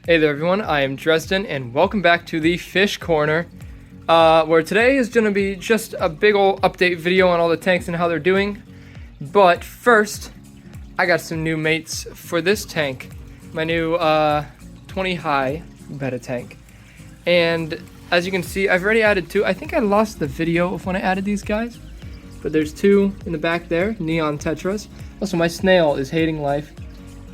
Hey there everyone, I am Dresden and welcome back to the Fish Corner, where today is going to be just a big ol' update video on all the tanks and how they're doing. But first, I got some new mates for this tank, my new 20 high beta tank. And as you can see, I've already added two. I think I lost the video of when I added these guys, but there's two in the back there, neon tetras. Also, my snail is hating life.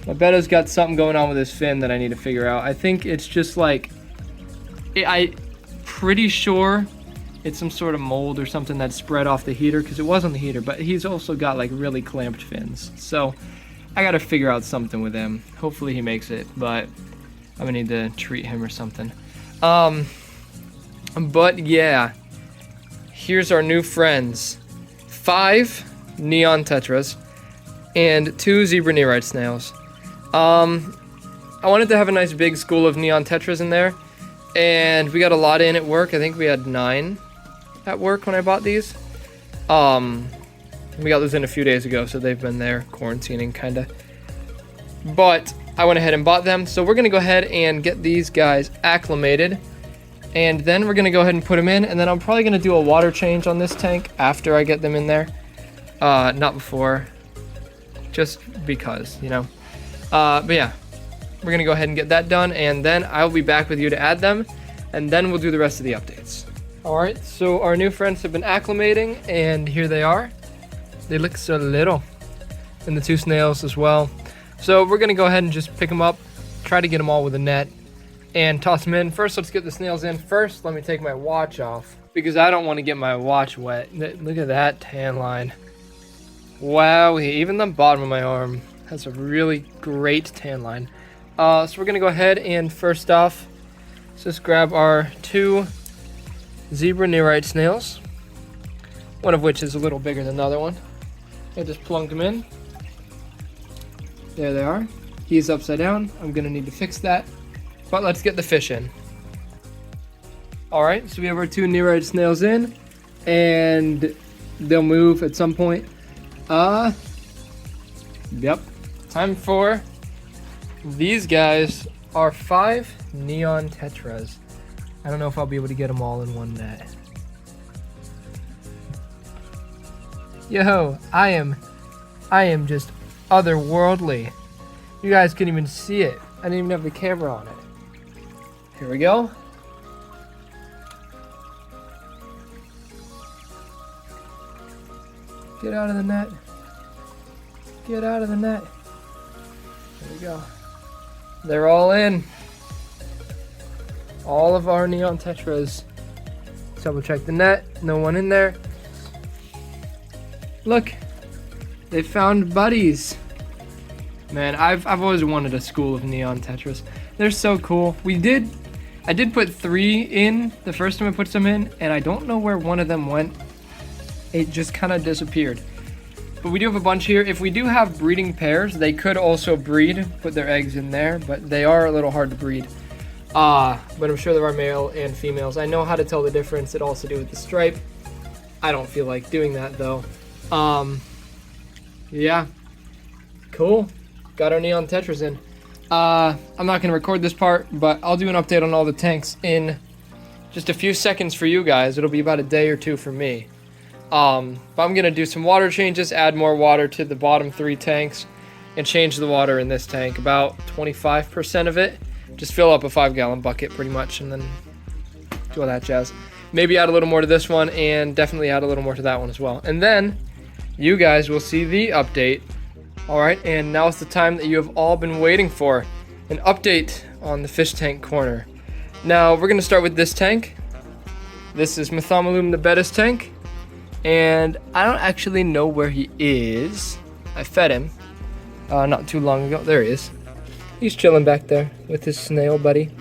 My beta's got something going on with his fin that I need to figure out. I think it's just like, I'm pretty sure it's some sort of mold or something that spread off the heater, because it was on the heater, but he's also got like really clamped fins. So I gotta figure out something with him. Hopefully he makes it, but I'm gonna need to treat him or something. But yeah, here's our new friends. 5 neon tetras and 2 zebra nearite snails. I wanted to have a nice big school of neon tetras in there, and we got a lot in at work. I think we had 9 at work when I bought these. We got those in a few days ago, so they've been there quarantining kinda. But I went ahead and bought them, so we're gonna go ahead and get these guys acclimated, and then we're gonna go ahead and put them in, and then I'm probably gonna do a water change on this tank after I get them in there. Not before, just because, you know. But yeah, we're gonna go ahead and get that done, and then I'll be back with you to add them, and then we'll do the rest of the updates. Alright, so our new friends have been acclimating, and here they are. They look so little. And the 2 snails as well. So we're gonna go ahead and just pick them up, try to get them all with a net, and toss them in. First, let's get the snails in. First, let me take my watch off, because I don't want to get my watch wet. Look at that tan line. Wow, even the bottom of my arm has a really great tan line. So we're gonna go ahead and first off, let's just grab our 2 zebra nearite snails, one of which is a little bigger than the other one. I just plunk them in. There they are. He's upside down. I'm gonna need to fix that, but let's get the fish in. All right, so we have our 2 nearite snails in, and they'll move at some point. Yep. Time for these guys are 5 neon tetras. I don't know if I'll be able to get them all in one net. Yo, I am just otherworldly. You guys couldn't even see it. I didn't even have the camera on it. Here we go. Get out of the net. Get out of the net. There we go. They're all in. All of our neon tetras. Let's double check the net. No one in there. Look, they found buddies. Man, I've always wanted a school of neon tetras. They're so cool. I did put 3 in the first time I put some in, and I don't know where one of them went. It just kind of disappeared. But we do have a bunch here. If we do have breeding pairs, they could also breed, put their eggs in there, but they are a little hard to breed. But I'm sure there are male and females. I know how to tell the difference. It also do with the stripe. I don't feel like doing that though. Yeah. Cool. Got our neon tetras in. I'm not gonna record this part, but I'll do an update on all the tanks in just a few seconds for you guys. It'll be about a day or 2 for me. But I'm gonna do some water changes, add more water to the bottom 3 tanks, and change the water in this tank, about 25% of it. Just fill up a 5-gallon bucket pretty much, and then do all that jazz. Maybe add a little more to this one, and definitely add a little more to that one as well. And then you guys will see the update. Alright, and now is the time that you have all been waiting for, an update on the fish tank corner. Now, we're gonna start with this tank. This is Thun-alone, the beta's tank. And I don't actually know where he is. I fed him not too long ago. There he is. He's chilling back there with his snail buddy.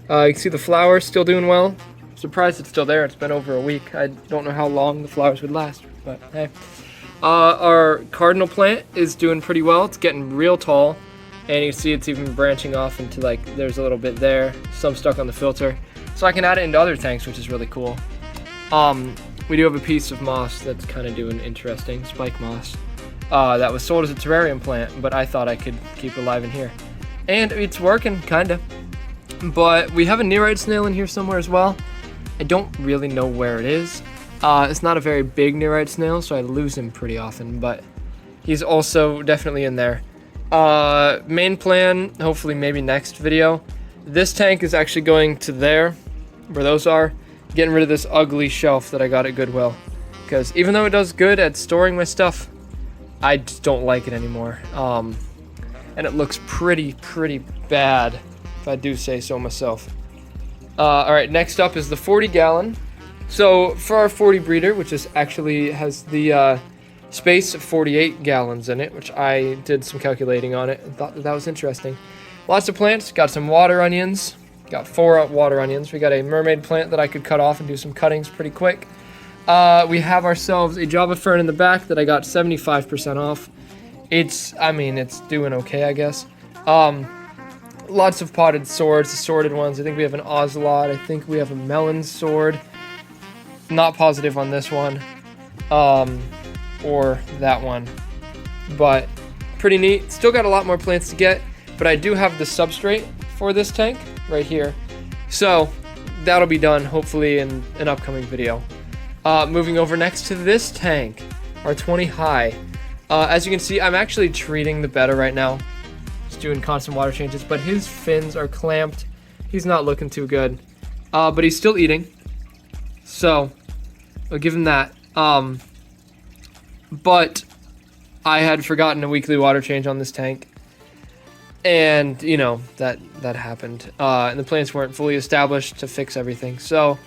You can see the flowers still doing well. I'm surprised it's still there. It's been over a week. I don't know how long the flowers would last, but hey. Our cardinal plant is doing pretty well. It's getting real tall, and you can see it's even branching off into, like, there's a little bit there, some stuck on the filter. So I can add it into other tanks, which is really cool. We do have a piece of moss that's kind of doing interesting, spike moss. that was sold as a terrarium plant, but I thought I could keep it alive in here. And it's working, kinda. But we have a nearite snail in here somewhere as well. I don't really know where it is. It's not a very big nearite snail, so I lose him pretty often, but he's also definitely in there. Main plan, hopefully maybe next video. This tank is actually going to there, where those are. Getting rid of this ugly shelf that I got at Goodwill. Because even though it does good at storing my stuff, I just don't like it anymore. And it looks pretty bad, if I do say so myself. Alright, next up is the 40 gallon. So for our 40 breeder, which is actually has the space of 48 gallons in it, which I did some calculating on it and thought that was interesting. Lots of plants, got some water onions, got 4 water onions. We got a mermaid plant that I could cut off and do some cuttings pretty quick. We have ourselves a Java fern in the back that I got 75% off. It's doing okay, I guess. Lots of potted swords, assorted ones. I think we have an ocelot. I think we have a melon sword. Not positive on this one. Or that one. But pretty neat. Still got a lot more plants to get. But I do have the substrate for this tank right here. So that'll be done hopefully in an upcoming video. Moving over next to this tank. Our 20 high. As you can see, I'm actually treating the betta right now. Doing constant water changes, but his fins are clamped. He's not looking too good, but he's still eating, so I'll give him that. But I had forgotten a weekly water change on this tank, and you know that happened, and the plants weren't fully established to fix everything, so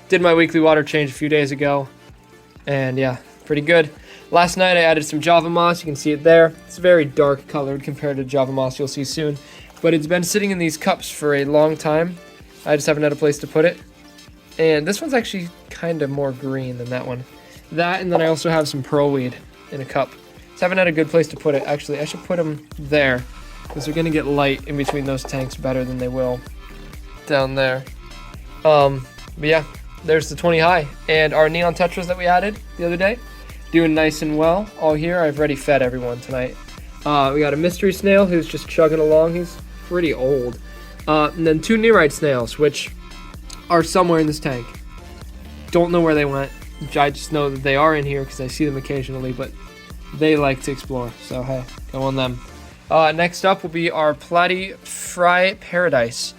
did my weekly water change a few days ago, and yeah, pretty good. Last night I added some Java moss. You can see it there. It's very dark colored compared to Java moss you'll see soon. But it's been sitting in these cups for a long time. I just haven't had a place to put it. And this one's actually kind of more green than that one. That, and then I also have some pearlweed in a cup. Just haven't had a good place to put it. Actually, I should put them there, because they're going to get light in between those tanks better than they will down there. But yeah, there's the 20 high. And our neon tetras that we added the other day. Doing nice and well all here. I've already fed everyone tonight. We got a mystery snail who's just chugging along. He's pretty old. And then 2 nearite snails, which are somewhere in this tank. Don't know where they went. I just know that they are in here because I see them occasionally, but they like to explore. So hey, go on them. Next up will be our Platy Fry Paradise.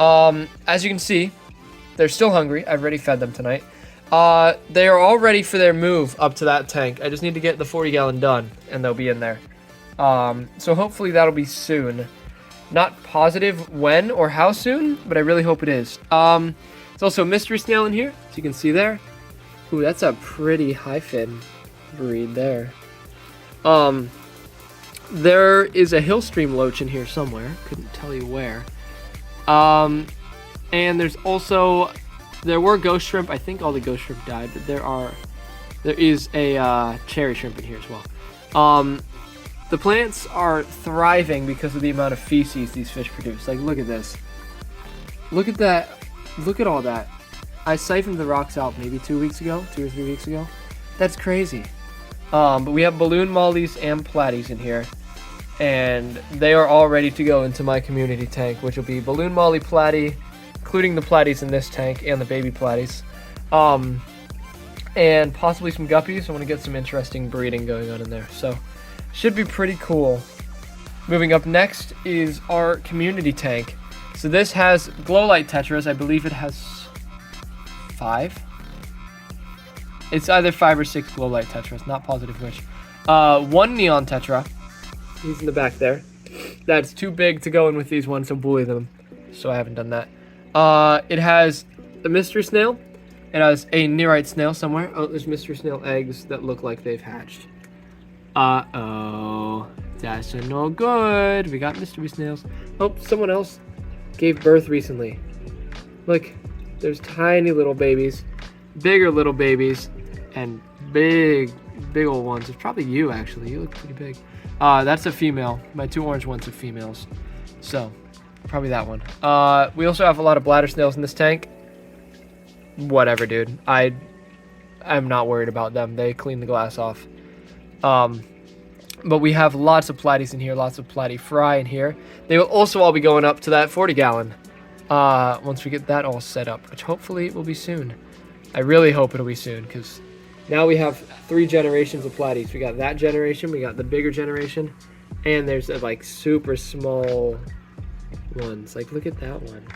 As you can see, they're still hungry. I've already fed them tonight. They are all ready for their move up to that tank. I just need to get the 40 gallon done, and they'll be in there. So hopefully that'll be soon. Not positive when or how soon, but I really hope it is. There's also a mystery snail in here, as you can see there. Ooh, that's a pretty high fin breed there. There is a hillstream loach in here somewhere. Couldn't tell you where. And there's also... There were ghost shrimp. I think all the ghost shrimp died, but there is a cherry shrimp in here as well. The plants are thriving because of the amount of feces these fish produce. Like, look at this. Look at that. Look at all that. I siphoned the rocks out maybe 2 or 3 weeks ago. That's crazy. But we have balloon mollies and platies in here, and they are all ready to go into my community tank, which will be balloon molly platy, including the platies in this tank and the baby platies, and possibly some guppies. I want to get some interesting breeding going on in there, so should be pretty cool. Moving up next is our community tank. So this has glow light tetras. I believe it has 5. It's either 5 or 6 glow light tetras, not positive which. 1 neon tetra. He's in the back there. That's too big to go in with these ones, so bully them. So I haven't done that. It has a mystery snail. It has a nearite snail somewhere. Oh, there's mystery snail eggs that look like they've hatched. Uh-oh. That's no good. We got mystery snails. Oh, someone else gave birth recently. Look, there's tiny little babies, bigger little babies, and big old ones. It's probably you, actually. You look pretty big. That's a female. My 2 orange ones are females. So, probably that one. We also have a lot of bladder snails in this tank. Whatever, dude. I'm not worried about them. They clean the glass off. But we have lots of platies in here, lots of platy fry in here. They will also all be going up to that 40 gallon. once we get that all set up, which hopefully it will be soon. I really hope it'll be soon, because now we have 3 generations of Platies. We got that generation, we got the bigger generation, and there's like super small ones. Like, look at that one.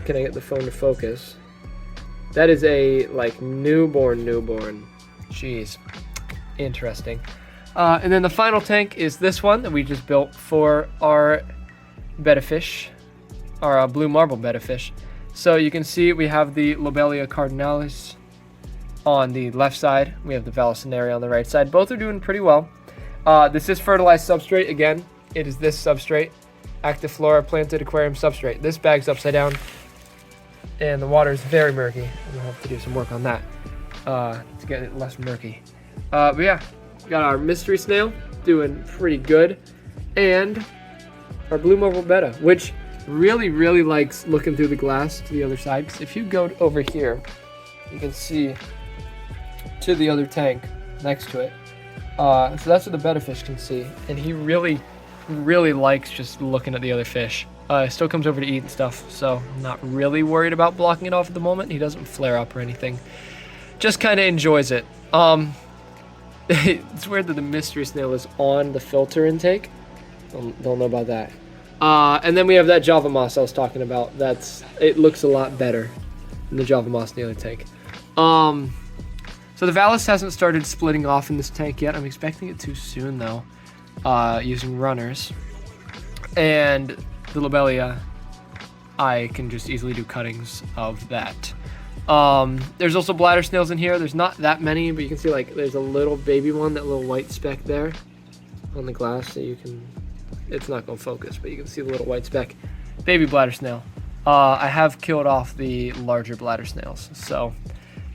Can I get the phone to focus? That is a like newborn. Jeez, interesting. And then the final tank is this one that we just built for our betta fish, our blue marble betta fish. So you can see we have the Lobelia cardinalis on the left side. We have the Vallisneria on the right side. Both are doing pretty well. This is fertilized substrate. Again, it is this substrate, Actiflora planted aquarium substrate. This bag's upside down, and the water is very murky. I'm gonna have to do some work on that to get it less murky. But yeah, got our mystery snail doing pretty good, and our blue marble betta, which really likes looking through the glass to the other side. Because if you go over here, you can see to the other tank next to it. So that's what the betta fish can see, and he really likes just looking at the other fish. Still comes over to eat and stuff, so I'm not really worried about blocking it off at the moment. He doesn't flare up or anything. Just kind of enjoys it. It's weird that the mystery snail is on the filter intake. Don't know about that. And then we have that Java moss I was talking about. It looks a lot better than the Java moss in the other tank. So the Vallis hasn't started splitting off in this tank yet. I'm expecting it to soon though, using runners. And the Lobelia, I can just easily do cuttings of that. There's also bladder snails in here. There's not that many, but you can see like there's a little baby one, that little white speck there on the glass. So you can, it's not going to focus, but you can see the little white speck. Baby bladder snail. I have killed off the larger bladder snails, so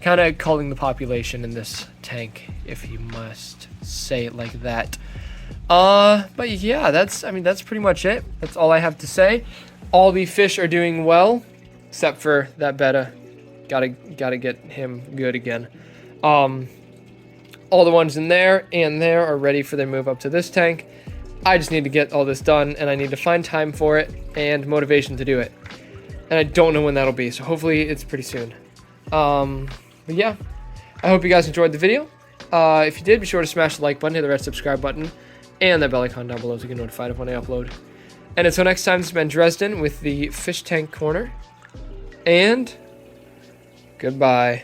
kind of culling the population in this tank, if you must say it like that. But yeah, that's pretty much it. That's all I have to say. All the fish are doing well, except for that betta. Gotta get him good again. All the ones in there and there are ready for their move up to this tank. I just need to get all this done, and I need to find time for it and motivation to do it. And I don't know when that'll be, so hopefully it's pretty soon. But yeah, I hope you guys enjoyed the video. If you did, be sure to smash the like button, hit the red subscribe button, and that bell icon down below to get notified of when I upload. And until next time, this has been Dresden with the Fish Tank Corner, and goodbye.